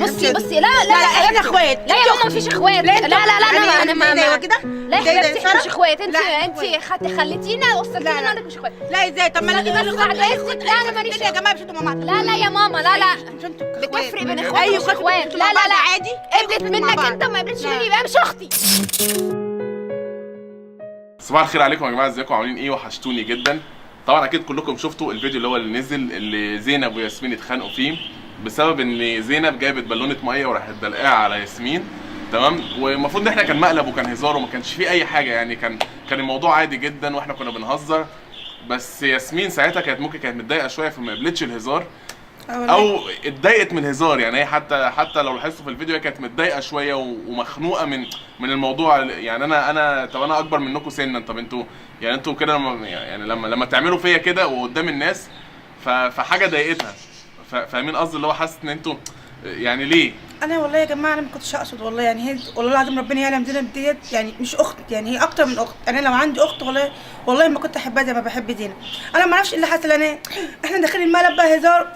بصي لا احنا اخوات. لا يا ماما مفيش اخوات. لا انا ما كده. لا يا حبيبتي احنا مش اخوات. انت خليتينا وصلتينا انك مش اخوات. لا ازاي؟ طب ما انا بس بعد اذنك. لا انا ماليش يا جماعه مش انتوا مع بعض. لا يا ماما لا بتفرق بين اخوات ومش اخوات. لا عادي. قبلت منك انت وما قبلتش مني يبقى مش اختي. صباح الخير عليكم يا جماعه، ازيكم عاملين ايه؟ وحشتوني جدا. طبعا اكيد كلكم شفتوا الفيديو اللي نزل اللي زينب وياسمين اتخانقوا فيه بسبب ان زينب جابت بالونه ميه وراحت دلقاها على ياسمين. تمام. والمفروض ان احنا كان مقلب وكان هزار وما كانش فيه اي حاجه، يعني كان الموضوع عادي جدا واحنا كنا بنهزر. بس ياسمين ساعتها كانت متضايقه شويه فما قبلتش الهزار او اتضايقت من الهزار. يعني هي حتى لو لاحظتوا في الفيديو هي كانت متضايقه شويه ومخنوقه من الموضوع. يعني طب انا اكبر منكم سنا، طب انتوا كده يعني لما تعملوا فيا كده وقدام الناس فحاجه ضايقتها. فاهمين قصدي؟ اللي هو حاسس ان انتوا يعني ليه؟ انا والله يا جماعه انا ما كنتش اقصد والله، يعني هي والله العظيم ربنا يعلم زينب ديت يعني مش اخت، يعني هي اكتر من اخت. انا لو عندي اخت والله ما كنت احبها زي ما بحب زينب. انا ما اعرفش ايه اللي حصل. احنا داخلين المقلب بقى هزار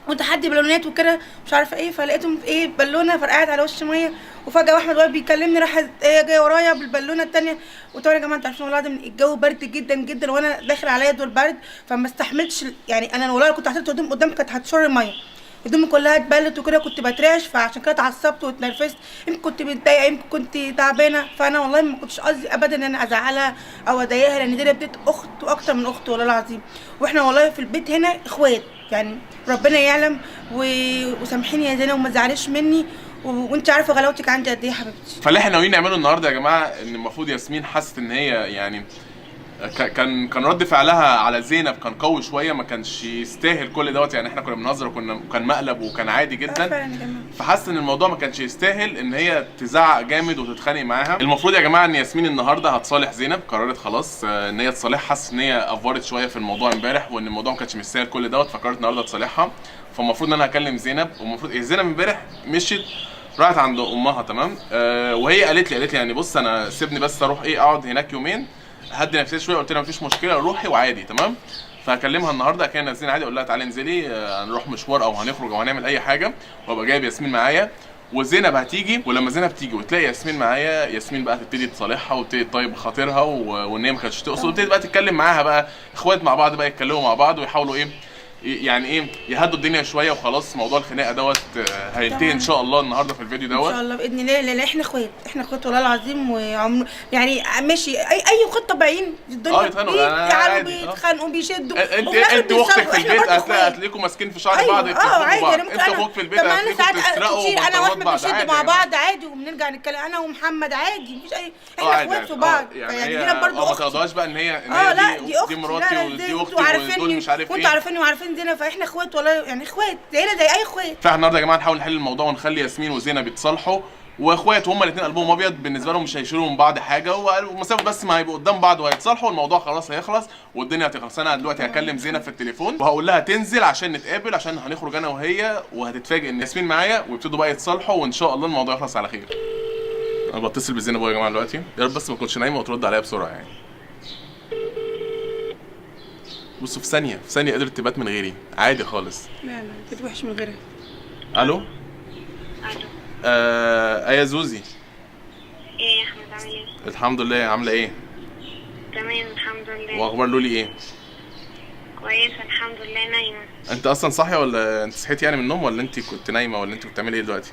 وتحدي بالونات وكده مش عارفه ايه، فلقيتهم ايه بالونه فرقعت على وش ميه، وفجاه واحمد واقف بيكلمني راح جاي ورايا بالبالونه الثانيه. وطبعا يا جماعه انتوا عارفين والله العظيم الجو برد جدا جدا وانا داخل عليا دور برد، فما استحملتش. يعني انا والله كنت حطيت هدوم قدام كانت هتشر الميه، هدومي كلها اتبلت وكده كنت بترعش، فعشان كده اتعصبت واتنرفزت. يمكن كنت متضايقه يمكن كنت تعبانه، فانا والله ما كنتش قصدي ابدا ان انا ازعلها او اضايقها، لان دي بنت اخت واكتر من اخت والله العظيم. واحنا والله في البيت هنا اخوات، يعني ربنا يعلم. وسامحيني يا زينب وما تزعليش مني، وانت عارفه غلاوتك عندي قد ايه يا حبيبتي. فاللي احنا ناويين نعمله النهارده يا جماعه ان المفروض ياسمين حست ان هي يعني كان رد فعلها على زينب كان قوي شويه، ما كانش يستاهل كل دوت. يعني احنا كنا بنهزر وكان مقلب وكان عادي جدا، فحس ان الموضوع ما كانش يستاهل ان هي تزعق جامد وتتخانق معاها. المفروض يا جماعه ان ياسمين النهارده هتصالح زينب، قررت خلاص ان هي تصالحها. حاسه ان هي افورت شويه في الموضوع امبارح وان الموضوع ما كانش مستاهل كل دوت، فقررت النهارده تصالحها. فالمفروض ان انا هكلم زينب، والمفروض زينب امبارح مشيت راحت عند امها. تمام. وهي قالت لي يعني بص انا سيبني بس اروح اقعد هناك يومين هدي نفسي شويه. قلت لها مفيش مشكله روحي وعادي. تمام. فهكلمها النهارده كان نازلين عادي، اقول لها تعالي انزلي هنروح مشوار او هنخرج او هنعمل اي حاجه، وابقى جايب ياسمين معايا وزينب هتيجي. ولما زينب تيجي وتلاقي ياسمين معايا، ياسمين بقى تبتدي تصالحها وتبتدي تطيب خاطرها وان هي ما كانتش تقصد، وتبتدي بقى تتكلم معاها بقى اخوات مع بعض بقى يتكلموا مع بعض ويحاولوا يعني يهدوا الدنيا شويه وخلاص. موضوع الخناقه دوت هينتهي ان شاء الله النهارده في الفيديو دوت ان شاء الله باذن الله. لا احنا اخوات والله العظيم. وعمر يعني ماشي اي اخوات طبيعيين في الدنيا بيتخانقوا بيشدوا. انت واختك في البيت هتلاقيكم ماسكين في شعر بعض. عادي. انت واخوك في البيت هتلاقيكم بتسرقوا انا واحمد بنشد مع بعض عادي وبنرجع نتكلم انا ومحمد عادي، مفيش اي احنا اخوات في بعض. يعني هي برضه ما تاخدوهاش بقى ان هي دي مراتي ودي اختي ودول مش عارف ايه، وانتوا عارفيني وعارفين زينب، فاحنا اخوات والله، يعني اخوات زينا زي اي اخوات. فاحنا النهارده يا جماعه نحاول نحل الموضوع ونخلي ياسمين وزينب يتصالحوا واخوات، وهما الاثنين قلبهم ابيض بالنسبه لهم، مش هيشيلوا من بعض حاجه، ومسافه بس ما هيبقوا قدام بعض وهيتصالحوا والموضوع خلاص هيخلص والدنيا هتخلص. انا دلوقتي هكلم زينب في التليفون وهقول لها تنزل عشان نتقابل، عشان هنخرج انا وهي، وهتتفاجئ ان ياسمين معايا ويبتدوا بقى يتصالحوا وان شاء الله الموضوع يخلص على خير. انا بتصل بزينب يا جماعه دلوقتي، يا رب بس ما تكونش نايمه وترد عليا بسرعه. يعني بصوا في ثانيه قدرت تبات من غيري عادي خالص. لا كنت وحش من غيرها. الو يا زوزي. ايه يا احمد عامل ايه؟ الحمد لله. عامله ايه؟ تمام الحمد لله. واخبار لولي ايه؟ كويسه الحمد لله. نايمه. انت اصلا صاحيه ولا انت صحيتي يعني من النوم، ولا انت كنت نايمه، ولا انت كنت بتعملي ايه دلوقتي؟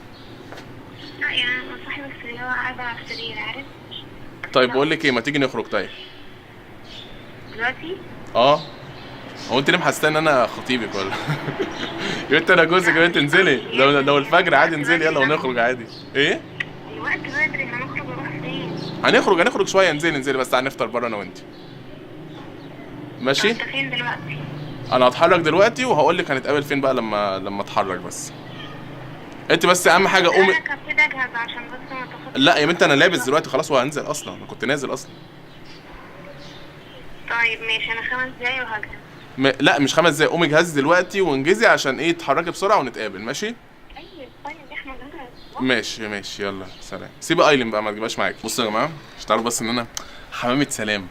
لا يعني انا صاحيه بس اللي هو قاعده على السرير عارف. طيب بقول لك ايه، ما تيجي نخرج طيب دلوقتي؟ هو انت ليه محسسه ان انا خطيبك ولا؟ يا بنت انا جوزك يا بنت، انزلي لو الفجر عادي انزلي يلا ونخرج عادي. ايه؟ الوقت بدري، هنخرج نروح فين؟ هنخرج شويه. انزلي بس هنفطر بره انا وانت. ماشي؟ انت فين دلوقتي؟ انا هتحرك دلوقتي وهقول لك هنتقابل فين بقى لما اتحرك. بس انت بس اهم حاجه قومي. انا كنت اجهز عشان بس ما تاخدش. لا يا بنت انا لابس دلوقتي خلاص وهنزل اصلا، انا كنت نازل اصلا. طيب ماشي انا 5 دقايق وهجهز. لا مش 5 دقايق، قومي جهزي دلوقتي وانجزي عشان تتحركي بسرعه ونتقابل. ماشي؟ طيب يا احمد ماشي يلا سلام. سيبي ايلين بقى ما تجيبهاش معاكي. بصوا يا جماعه مش تعرفوا بس ان انا حمامه سلام.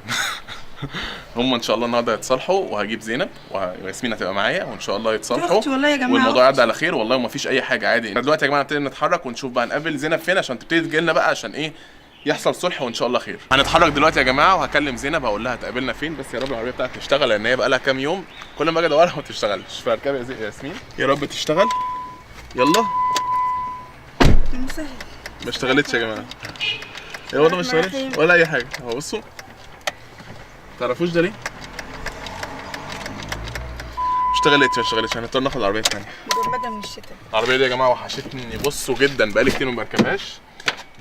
هم ان شاء الله النهارده هيتصالحوا، وهجيب زينب وياسمين هتبقى معايا، وان شاء الله يتصالحوا اختي والله يا جماعه، والموضوع يعدي على خير والله، وما فيش اي حاجه عادي. دلوقتي يا جماعه نبتدي نتحرك ونشوف بقى نقابل زينب فين عشان تبتدي تجي لنا بقى، عشان ايه يحصل صلح وان شاء الله خير. هنتحرك دلوقتي يا جماعه، وهكلم زينب هقول لها تقابلنا فين، بس يا رب العربيه بتاعتك تشتغل لان هي بقى لها كام يوم كل ما اجي ادورها ما بتشتغلش، فاركبي يا ياسمين يا رب تشتغل. يلا. ما اشتغلتش يا جماعه، يا والله ما اشتغلتش ولا اي حاجه. اهو بصوا، تعرفوش ده ليه؟ ما اشتغلتش. هنضطر ناخد العربيه الثانيه. مجمده من الشتاء. العربيه دي يا جماعه وحشتني بصوا جدا، بقالي كتير ما بركبهاش،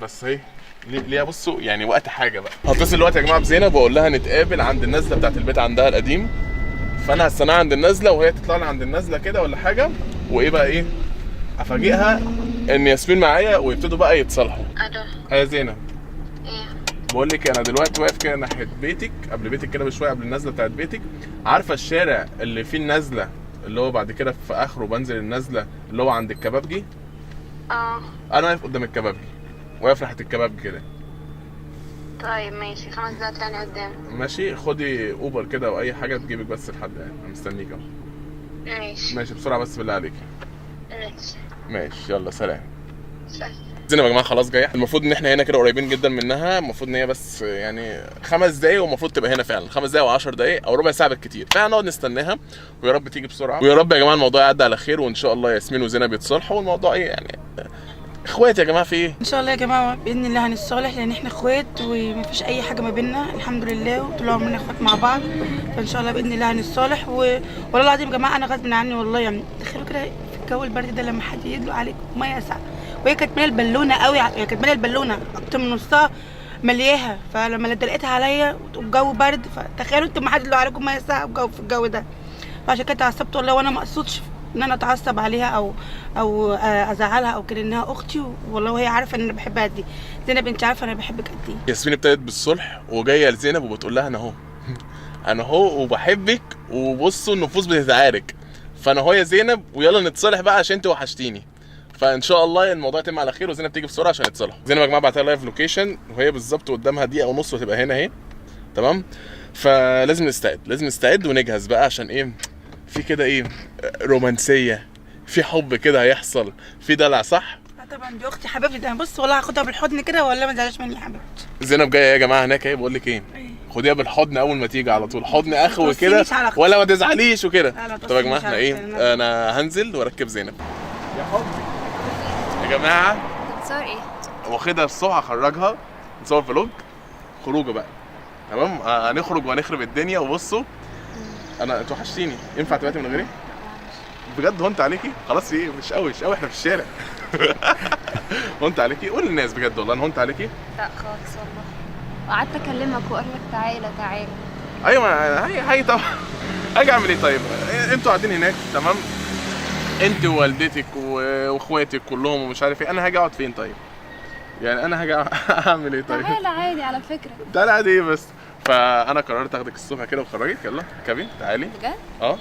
بس اهي ليها بصوا يعني وقت حاجه بقى. هتصل دلوقتي يا جماعه بزينب واقول لها نتقابل عند النزله بتاعت البيت عندها القديم، فانا هستناها عند النزله وهي تطلع لي عند النزله كده ولا حاجه، وايه بقى ايه افاجئها ان ياسمين معايا ويبتدوا بقى يتصالحوا. الو. يا زينب ايه؟ بقول لك انا دلوقتي واقف كده ناحيه بيتك، قبل بيتك كده بشويه، قبل النزله بتاعت بيتك. عارفه الشارع اللي فيه النزله اللي هو بعد كده في اخره بنزل النزله اللي هو عند الكبابجي؟ انا واقف قدام الكبابجي، واقف ناحيه الكبابجي كده. طيب ماشي، 5 دقايق تاني قدام. ماشي، خدي اوبر كده او اي حاجه تجيبك بس لحد يعني، انا مستنيك اهو. ماشي بسرعه بس بالله عليكي. ماشي يلا سلام. زينب يا جماعه خلاص جايه، المفروض ان احنا هنا كده قريبين جدا منها، المفروض ان هي بس يعني 5 دقايق والمفروض تبقى هنا فعلا، 5 دقايق و10 دقايق او ربع ساعه بالكتير، فهنقعد نستناها ويا رب تيجي بسرعه، ويا رب يا جماعه الموضوع يعدي على خير، وان شاء الله ياسمين وزينب يتصالحوا والموضوع ايه يعني اخوات يا جماعه في ايه؟ ان شاء الله يا جماعه باذن الله هنتصالح، لان احنا اخوات ومفيش اي حاجه ما بيننا الحمد لله، وطول عمرنا اخوات مع بعض، فان شاء الله باذن الله هنتصالح. والله العظيم يا جماعه انا غصب عني والله، يعني تخيلوا كده في الجو البرد ده لما حد يدلق عليك ميه ساقعه، وهي كانت ماليه البالونه قوي، هي كانت ماليه البالونه اكتر من نصها ملياها، فلما دلقتها عليا والجو برد، فتخيلوا انتوا ما حد يدلق عليكم ميه ساقعه في الجو ده، فعشان كده اتعصبت والله، وانا ما اقصدش ان انا اتعصب عليها او ازعلها او كده، انها اختي والله، وهي عارفه ان انا بحبها قد ايه. زينب انت عارفه انا بحبك قد ايه. ياسمين ابتدت بالصلح وجايه لزينب وبتقول لها انا اهو انا اهو وبحبك، وبصوا النفوس بتتعارك، فانا اهو يا زينب ويلا نتصالح بقى عشان انت وحشتيني، فان شاء الله الموضوع يتم على خير وزينب تيجي بسرعه عشان يتصالحوا. زينب يا جماعه بعتها لايف لوكيشن وهي بالظبط قدامها دقيقه ونص وتبقى هنا اهي، تمام؟ فلازم نستعد ونجهز بقى، عشان ايه في كده ايه رومانسيه، في حب كده هيحصل، في دلع، صح؟ طبعا دي اختي حبيبتي، ده بص والله هاخدها بالحضن كده ولا ما تزعلش مني يا حبيبتي. زينب جايه يا جماعه هناك اهي، بقول لك ايه خديها بالحضن اول ما تيجي على طول، حضن اخوي كده ولا ما تزعليش وكده. طب يا جماعه احنا ايه، انا هنزل واركب زينب يا حبي يا جماعه. بتصور ايه؟ واخدها الصبح هخرجها نصور فلوج خروجه بقى، تمام؟ هنخرج وهنخرب الدنيا. وبصوا انا انت وحشتيني، ينفع تباتي من غيري؟ بجد هونت عليكي؟ خلاص ايه مش قوي احنا في الشارع هونت عليكي؟ قول للناس بجد والله انا هونت عليكي؟ لا خالص والله، وقعدت اكلمك واقول لك تعالى. ايوه هي طبعا اجي اعمل ايه طيب؟ انتوا قاعدين هناك تمام، انت ووالدتك واخواتك كلهم ومش عارف ايه، انا هاجي اقعد فين طيب؟ يعني انا هاجي اعمل ايه طيب؟ تعالى عادي على فكره. تعالى عادي ايه بس؟ فانا قررت اخدك الصبح كده وخرجك، يلا اركبي تعالي. بجد؟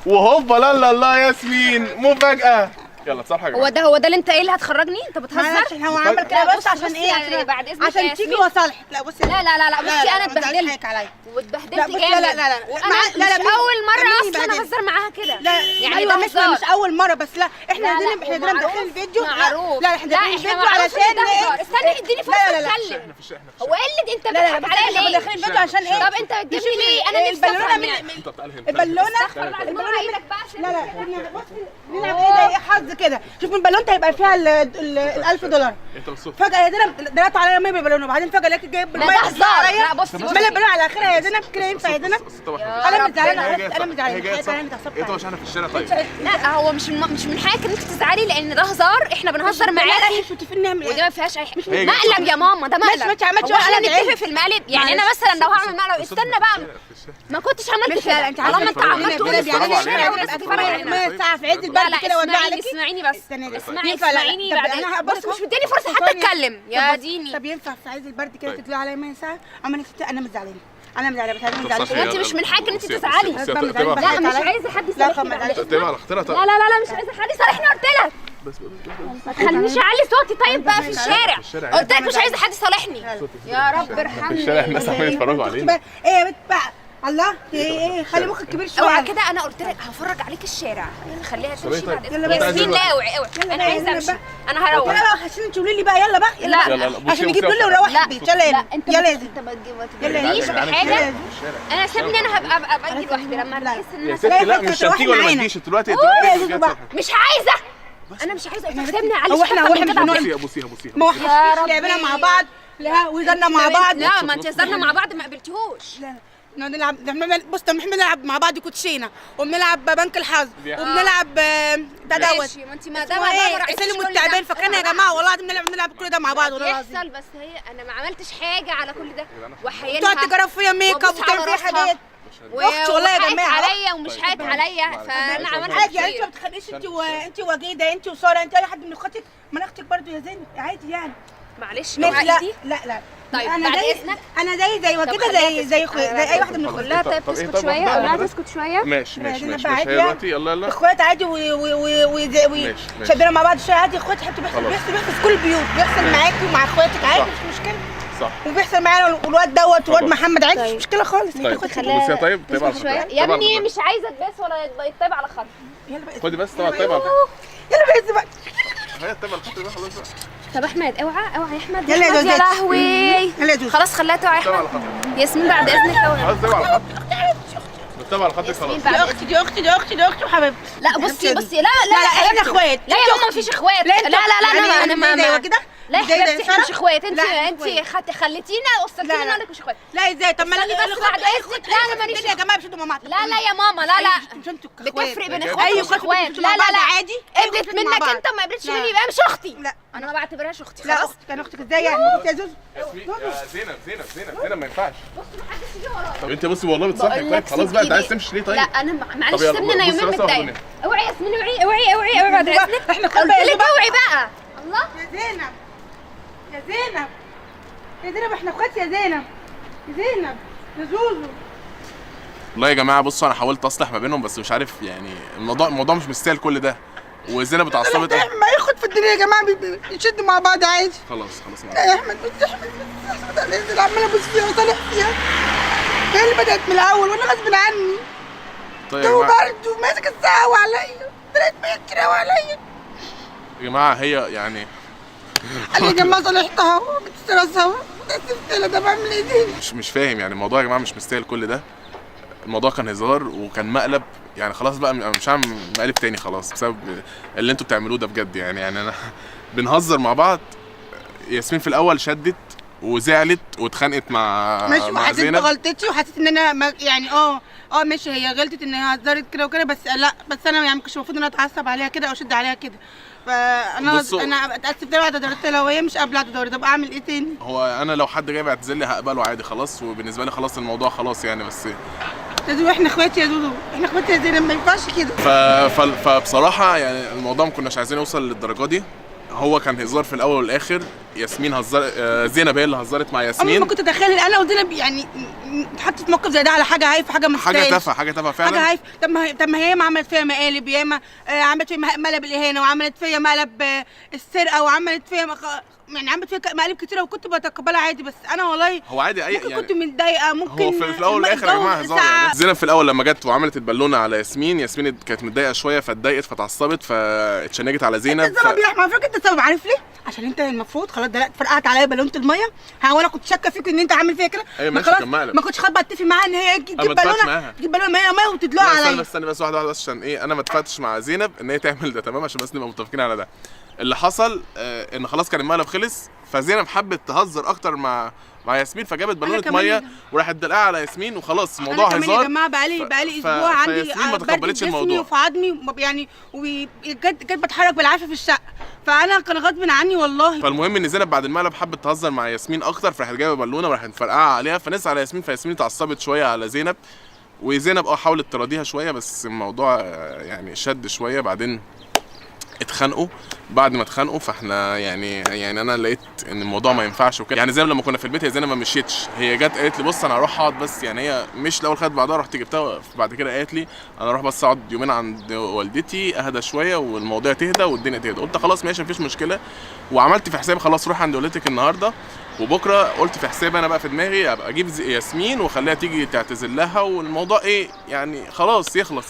وهوبا لا لا ياسمين مفاجأة. يلا تصالحوا يا جماعة. هو ده اللي انت ايه اللي هتخرجني؟ انت بتهزر؟ عشان هو عمل كده بس عشان ايه؟ يعني بعد اذنك عشان تيجي وصالحك. لا بصي لا بصي انا اتبهدلت واتبهدلت جامد. لا مش اول مره اصلا اهزر معاها كده. يعني ايوه مش اول مره، بس لا احنا دايما داخلين الفيديو. لا احنا داخلين الفيديو علشان استني اديني فرصه اتكلم. هو ايه اللي انت بتضحك عليا ليه؟ داخلين الفيديو عشان ايه؟ طب انت بتجيب لي ليه؟ انا نفسي افهم يعني. البالونه لا بصي نلعب ايه حظ كده. شوف البالونه هيبقى فيها $1000. فجاه يا زينب دلقت عليا ميه بالبالونه، وبعدين فجاه لقيت جايب بالميه عليا. لا بصي مالي البالونه على اخرها يا زينب كده. ينفع يا زينب؟ انا متزعلانه انت مش احنا في الشارع طيب؟ لا هو مش من حقك انك تزعلي، لان ده هزار، احنا بنهزر معاكي مش متفقين نعمل ودي ما فيهاش اي حاجه. مقلب يا ماما، ده مقلب. هو احنا نتفق في المقلب؟ يعني انا مثلا لو هعمل مقلب استنى بقى ما كنتش عملت كده. انت طالما انت عملت تقول الشارع والناس بتتفرج علينا ساعه في عز البرد كده وادعي عليكي. اسمعيني بس اسمعيني بعدين. بص مش مديني فرصه حتى اتكلم يا ديني. طب ينفع في عز البرد كده تطلعي عليا ميه ساعه؟ انا مش زعلانه. بس انت مش من حقك ان انت تزعلي. لا مش عايزه حد يصالحني. تبقى على اختنا. لا مش عايزه حد يصالحني قلت لك. ما تخلينيش اعلي صوتي طيب بقى في الشارع. قلت لك مش عايزه حد يصالحني. يا رب ارحمني. في الشارع الناس عمالين يتفرجوا علينا. ايه يا بنت بقى الله ايه خلي مخك كبير شويه. اوعى كده، انا قلت لك هفرج عليك الشارع. خليها تمشي بعد يلا اذنك. بقى. ياسمين لا اوعي انا عايزه امشي. انا هروح. يلا بقى عشان تقولي لي بقى يلا بقى لا عشان نجيب لولو ونروح البيت. يلا لا انت يلا انت ما تجيبنيش بحاجه. انا سيبني انا هبقى اجي لوحدي لما تحس ان يا انا ستي لا مش هتيجي ولا ما تجيش دلوقتي. مش عايزه. انا مش عايزه سيبني على هو احنا مش بنقول بصيها ما هو احنا لعبنا مع بعض لا وزلنا مع بعض. لا ما انت هزرنا مع بعض ما قبلتيهوش. نلعب بص احنا بنلعب مع بعض كوتشينه وبنلعب بنك الحظ وبنلعب ده دوت. ماشي ما انت ما ده السلم والتعبان فكرنا يا جماعه والله العظيم بنلعب كل ده مع بعض والله العظيم. يحصل بس هي انا ما عملتش حاجه على كل ده وحياتي تقعد تجرب فيا ميك اب وتعمل فيا حاجات اختي والله يا جماعه عليا ومش حايت عليا فانا عملت عادي يعني. انت ما بتخليش انت وجيده انت وساره انت اي حد من اخواتك ما انا اختك برضه يا زينب عادي يعني. معلش لا طيب انا بعد زي اذنك انا زي وكده زي اي واحده من اخواتي. لا طيب تسكت شويه قول لها تسكت شويه. ماشي دلوقتي يلا اخوات عادي وشدنا مع بعض شويه عادي. اخواتي حتى بيحصل في كل البيوت بيحصل معاكي ومع اخواتك عادي مش مشكله. صح وبيحصل معانا والواد دوت والواد محمد عادي مش مشكله خالص. طيب بصيها طيب على الخط يا ابني مش عايزه تباس ولا يطيب على خط. خدي بس طيب على الخط. يلا بس بقى هي طيب على الخط بقى خلاص بقى. طب احمد اوعى يا احمد. يلا يا يا لهوي يلا يا جوز خلاص خليها توعى يا احمد. ياسمين بعد اذنك اوعى. خلاص طيب على الخط. طيب على الخط خلاص. دي اختي وحبيبتي. لا بصي لا احنا اخوات. لا يا ماما مفيش اخوات. لا انا ما كده لا يا حبيبتي احنا مش اخوات. انت خليتينا وصلتينا انك مش اخوات. لا ازاي طب ما انا بس بعد اذنك. لا انا ماليش يا جماعه بشدوا ماما. لا يا ماما لا بتفرق بين اخوات واخوات. لا عادي قبلت منك انت وما قبلتش مني يبقى مش اختي. لا انا ما بعتبرهاش اختي. لا اختي كان اختك ازاي يعني يا زوزو. يا زينب ما ينفعش. طب انت بصي والله بتصحي طيب خلاص بقى انت عايز تمشي ليه طيب؟ لا انا معلش سيبني انا يومين متضايقه. اوعي يا ياسمين اوعي بعد اذنك. احنا قلت لك اوعي بقى. الله يا زينب احنا اخوات يا زينب يا زوزو. والله يا جماعه بصوا انا حاولت اصلح ما بينهم بس مش عارف يعني الموضوع مش مستاهل كل ده. وزينب اتعصبت ما ياخد في الدنيا يا جماعه بيشدوا مع بعض عادي. خلاص لا يا احمد بص انا عماله ابص فيها وصالح فيها. هي اللي بدات من الاول وانا غصب عني. طيب هو برضه ماسك الساعه وعليا طلعت بيكره عليا. يا جماعه هي يعني قال لي يا جماعه صالحتها وبتسترسها ده بعمل ايه؟ مش فاهم يعني الموضوع يا جماعه مش مستاهل كل ده. الموضوع كان هزار وكان مقلب يعني خلاص بقى مش هعمل مقلب تاني خلاص بسبب اللي انتوا بتعملوه ده بجد يعني انا بنهزر مع بعض. ياسمين في الاول شدت وزعلت واتخانقت مع ماشي مع وحسيت زينب بغلطتي وحسيت ان انا يعني ماشي هي غلطت ان هي هزرت كده وكده بس لا بس انا يعني مش المفروض ان انا اتعصب عليها كده او اشد عليها كده. فانا اتاسف لها واعتذرت لها وهي مش قابله اعتذاري. طب اعمل ايه تاني؟ هو انا لو حد جاي بيعتذر لي هقبله عادي خلاص وبالنسبه لي خلاص الموضوع خلاص يعني بس يا دودو احنا اخواتي يا دودو احنا اخواتي يا زينب ما ينفعش كده. فبصراحه يعني الموضوع ما كناش عايزين نوصل للدرجه دي. هو كان هزار في الاول والاخر. ياسمين زينب هي اللي هزرت مع ياسمين. ما كنت اتخيل انا وزينب يعني اتحطت في موقف زي ده على حاجه هايفه حاجه مش حاجه تافهه فعلا. حاجه هايفه. طب ما هي ما عملت فيا مقالب ياما عملت فيا مقلب الاهانه وعملت فيا مقلب السرقه وعملت فيا يعني عملت فيا مقالب كتيره وكنت بتقبلها عادي بس انا والله هو عادي ممكن يعني كنت متضايقه ممكن هو في الاول والاخر يا جماعه هزار يعني. زينب في الاول لما جت وعملت البالونه على ياسمين كانت متضايقه شويه فاتضايقت فتعصبت فاتشنجت على زينب. انت السبب يا احمد على فكره انت السبب عارف ليه؟ عشان انت المفروض خلاص دلوقتي فرقعت عليا بالونه الميه. هو انا كنت شاكه فيك ان انت عامل فيا كده. ما كنتش خاطبه اتفق معاها ان هي تجيب بالونه ميه وتدلقها عليا. استني بس واحده بس عشان ايه انا ما اتفقتش مع زينب ان هي تعمل ده تمام عشان بس نبقى متفقين على ده. اللي حصل ان خلاص كان المقلب خلص فزينب حبت تهزر اكتر مع ياسمين فجابت بالونه ميه وراحت دلقاها على ياسمين وخلاص الموضوع هزار. يا جماعه بقالي اسبوع عندي ياسمين ما تقبلتش الموضوع وفي عظمي يعني وجت بتحرك بالعافيه في الشقه فانا كان غصب عني والله. فالمهم ان زينب بعد المقلب حبت تهزر مع ياسمين اكتر فراحت جايبه بالونه وراحت مفرقعه عليها فنزل على ياسمين فياسمين اتعصبت شويه على زينب وزينب حاولت تراضيها شويه بس الموضوع يعني شد شويه بعدين اتخانقوا. بعد ما اتخانقوا فاحنا يعني انا لقيت ان الموضوع ما ينفعش وكده. يعني زي لما كنا في البيت، هي زينب ما مشيتش، هي جت قالت لي بص انا هروح اقعد بس، يعني هي مش الاول خدت بعضها رحت جبتها، بعد كده قالت لي انا اروح بس اقعد يومين عند والدتي اهدى شويه والموضوع تهدى والدنيا تهدى. قلت خلاص ماشي مفيش مشكله، وعملت في حسابي خلاص روح عند والدتك النهارده وبكره. قلت في حسابي انا بقى في دماغي ابقى اجيب ياسمين واخليها تيجي تعتذر لها والموضوع ايه يعني خلاص يخلص.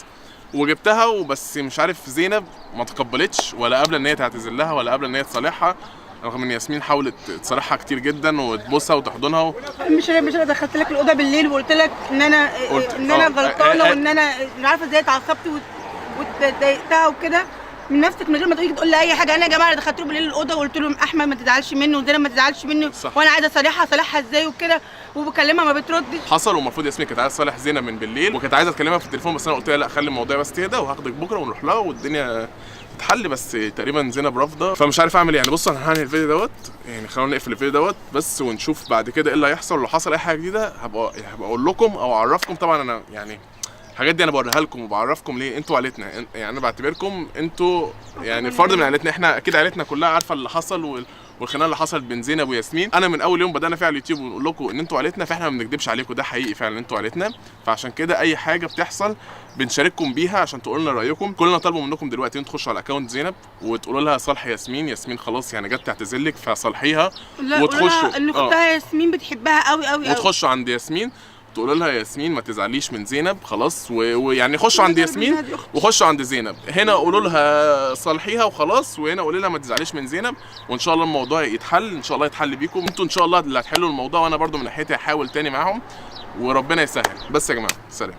وجبتها وبس مش عارف زينب ما تقبلتش ولا قابله ان هي تعتذر لها ولا قابله ان هي تصالحها، رغم ان ياسمين حاولت تصالحها كتير جدا وتبوسها وتحضنها مش انا دخلت لك الاوضه بالليل وقلت لك ان انا غلطانه وان انا مش عارفه ازاي اتعصبت واتضايقتها وكده من نفسك من غير ما تيجي تقول لي اي حاجه. انا يا جماعه دخلت له بالليل الاوضه وقلت له احمد ما تزعلش منه وزينب ما تزعلش منه وانا عايزه اصالحها ازاي وكده، وبكلمها ما بتردش. حصل. ومفروض ياسمين كانت عايزه تصالح زينب من بالليل وكانت عايزه تكلمها في التليفون، بس انا قلت لها لا خلي الموضوع بس تهدى وهاخدك بكره ونروح لها والدنيا تتحل، بس تقريبا زينب رافضه. فمش عارف اعمل يعني. بص انا هنهي الفيديو دوت، يعني خلونا نقفل الفيديو دوت بس ونشوف بعد كده ايه اللي هيحصل. لو حصل اي حاجه جديده هبقى اقول لكم او اعرفكم. طبعا انا يعني الحاجات دي انا بوريها لكم وبعرفكم ليه انتوا عيلتنا، يعني انا بعتبركم انتوا يعني فرد من عيلتنا. احنا اكيد عيلتنا كلها عارفه اللي حصل والخناقه اللي حصلت بين زينب وياسمين. انا من اول يوم بدانا فيها على اليوتيوب ونقول لكم ان انتوا عيلتنا، فاحنا ما بنكدبش عليكم، ده حقيقي فعلا انتوا عيلتنا. فعشان كده اي حاجه بتحصل بنشارككم بيها عشان تقولوا لنا رايكم. كلنا طالبوا منكم دلوقتي انتوا تخشوا على اكونت زينب وتقولوا لها صالحي ياسمين خلاص يعني جت تعتذر لك فصالحيها، وتخشوا ان اختها ياسمين بتحبها قوي قوي قوي، وتخشوا عند ياسمين تقولوا لها ياسمين ما تزعليش من زينب خلاص، ويعني خشوا عند ياسمين وخشوا عند زينب. هنا قولوا لها صالحيها وخلاص، وهنا قولوا لها ما تزعليش من زينب، وان شاء الله الموضوع يتحل، ان شاء الله يتحل بيكم انتوا ان شاء الله اللي هتحلوا الموضوع، وانا برضو من ناحيتي هحاول تاني معاهم وربنا يسهل. بس يا جماعه سلام.